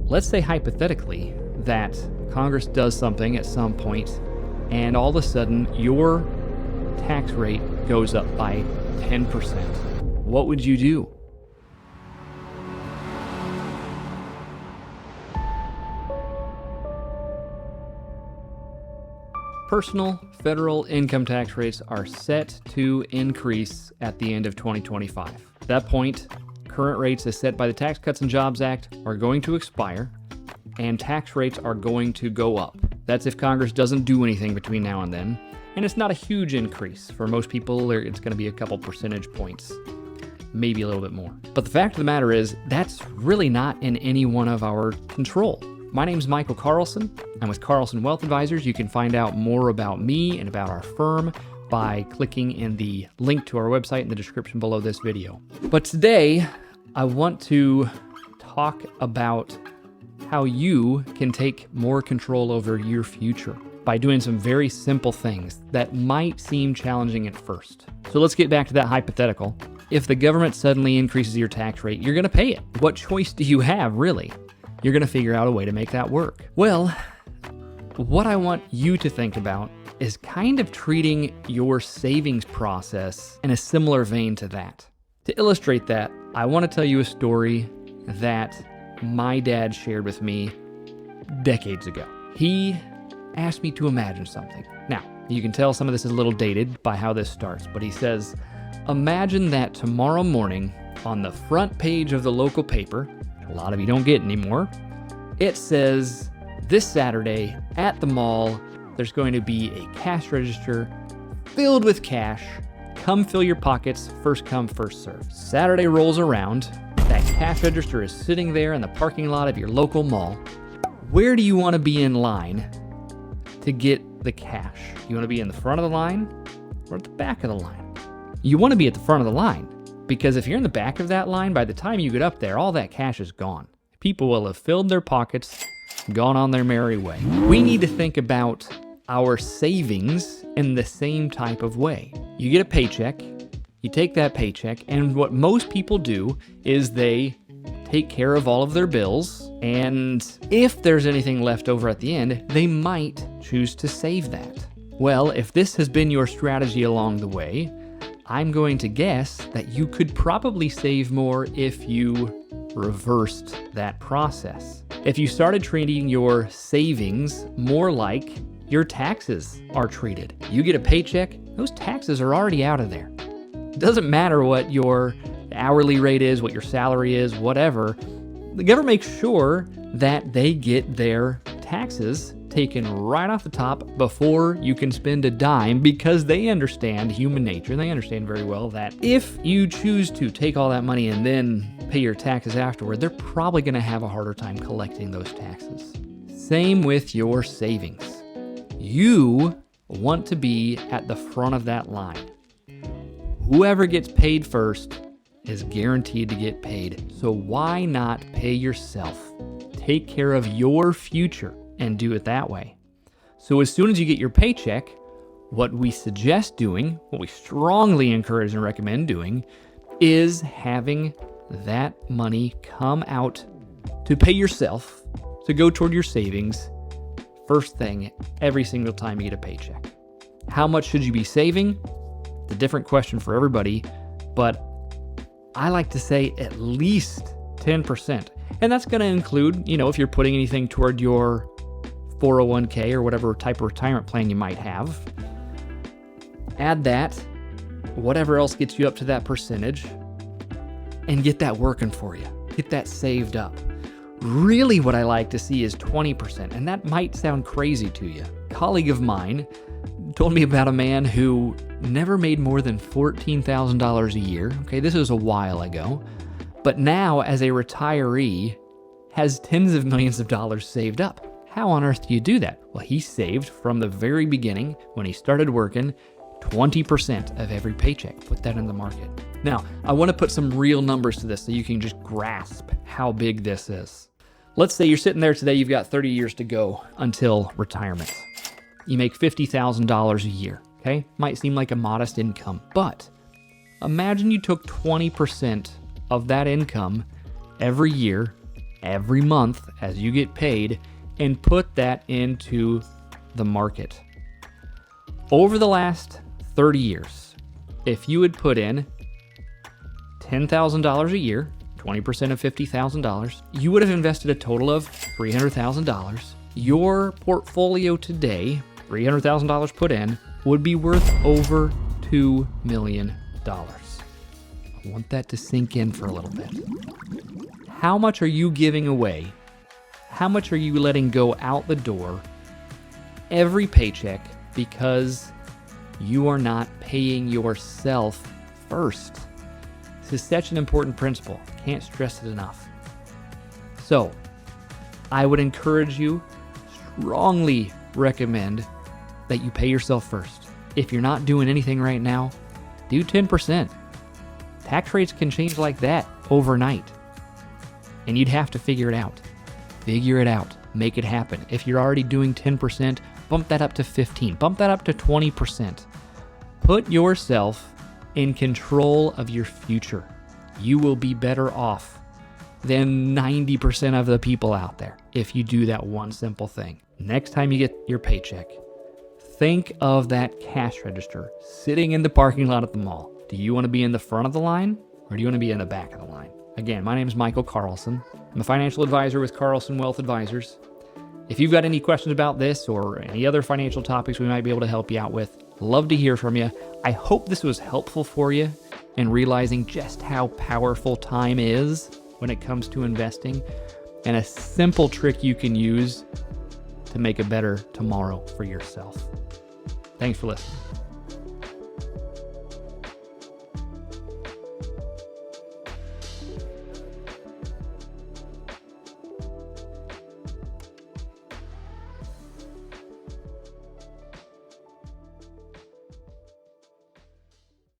let's say hypothetically that Congress does something at some point and all of a sudden your tax rate goes up by 10%. What would you do? Personal federal income tax rates are set to increase at the end of 2025. At that point, current rates as set by the Tax Cuts and Jobs Act are going to expire, and tax rates are going to go up. That's if Congress doesn't do anything between now and then, and it's not a huge increase. For most people, it's going to be a couple percentage points, maybe a little bit more. But the fact of the matter is, that's really not in any one of our control. My name's Michael Carlson. I'm with Carlson Wealth Advisors. You can find out more about me and about our firm by clicking in the link to our website in the description below this video. But today, I want to talk about how you can take more control over your future by doing some very simple things that might seem challenging at first. So let's get back to that hypothetical. If the government suddenly increases your tax rate, you're going to pay it. What choice do you have, really? You're going to figure out a way to make that work. Well, what I want you to think about is kind of treating your savings process in a similar vein to that. To illustrate that, I want to tell you a story that my dad shared with me decades ago. He asked me to imagine something. Now, you can tell some of this is a little dated by how this starts, but he says, imagine that tomorrow morning on the front page of the local paper, a lot of you don't get anymore, it says, this Saturday at the mall, there's going to be a cash register filled with cash. Come fill your pockets, first come, first serve. Saturday rolls around, that cash register is sitting there in the parking lot of your local mall. Where do you want to be in line to get the cash? You want to be in the front of the line or at the back of the line? You want to be at the front of the line because if you're in the back of that line, by the time you get up there, all that cash is gone. People will have filled their pockets, gone on their merry way. We need to think about our savings in the same type of way. You get a paycheck, you take that paycheck, and what most people do is they take care of all of their bills, and if there's anything left over at the end, they might choose to save that. Well, if this has been your strategy along the way, I'm going to guess that you could probably save more if you reversed that process. If you started treating your savings more like your taxes are treated. You get a paycheck, those taxes are already out of there. It doesn't matter what your hourly rate is, what your salary is, whatever. The government makes sure that they get their taxes taken right off the top before you can spend a dime because they understand human nature. And they understand very well that if you choose to take all that money and then pay your taxes afterward, they're probably going to have a harder time collecting those taxes. Same with your savings. You want to be at the front of that line. Whoever gets paid first is guaranteed to get paid. So why not pay yourself? Take care of your future and do it that way. So as soon as you get your paycheck, what we suggest doing, what we strongly encourage and recommend doing, is having that money come out to pay yourself, to go toward your savings, first thing every single time you get a paycheck. How much should you be saving? It's a different question for everybody, but I like to say at least 10%. And that's going to include, if you're putting anything toward your 401k or whatever type of retirement plan you might have. Add that, whatever else gets you up to that percentage, and get that working for you. Get that saved up. Really what I like to see is 20%, and that might sound crazy to you. A colleague of mine told me about a man who never made more than $14,000 a year. Okay, this was a while ago. But now, as a retiree, has tens of millions of dollars saved up. How on earth do you do that? Well, he saved from the very beginning, when he started working, 20% of every paycheck. Put that in the market. Now, I want to put some real numbers to this so you can just grasp how big this is. Let's say you're sitting there today, you've got 30 years to go until retirement. You make $50,000 a year, okay? Might seem like a modest income, but imagine you took 20% of that income every year every month as you get paid and put that into the market. Over the last 30 years, if you had put in $10,000 a year, 20% of $50,000, you would have invested a total of $300,000. Your portfolio today, $300,000 put in, would be worth over $2 million. I want that to sink in for a little bit. How much are you giving away? How much are you letting go out the door every paycheck because you are not paying yourself first? This is such an important principle. Can't stress it enough. So, I would encourage you, strongly recommend that you pay yourself first. If you're not doing anything right now, do 10%. Tax rates can change like that overnight. And you'd have to figure it out. Figure it out. Make it happen. If you're already doing 10%, bump that up to 15%. Bump that up to 20%. Put yourself in control of your future. You will be better off than 90% of the people out there if you do that one simple thing. Next time you get your paycheck, think of that cash register sitting in the parking lot at the mall. Do you want to be in the front of the line or do you want to be in the back of the line? Again, my name is Michael Carlson. I'm a financial advisor with Carlson Wealth Advisors. If you've got any questions about this or any other financial topics we might be able to help you out with, love to hear from you. I hope this was helpful for you in realizing just how powerful time is when it comes to investing and a simple trick you can use to make a better tomorrow for yourself. Thanks for listening.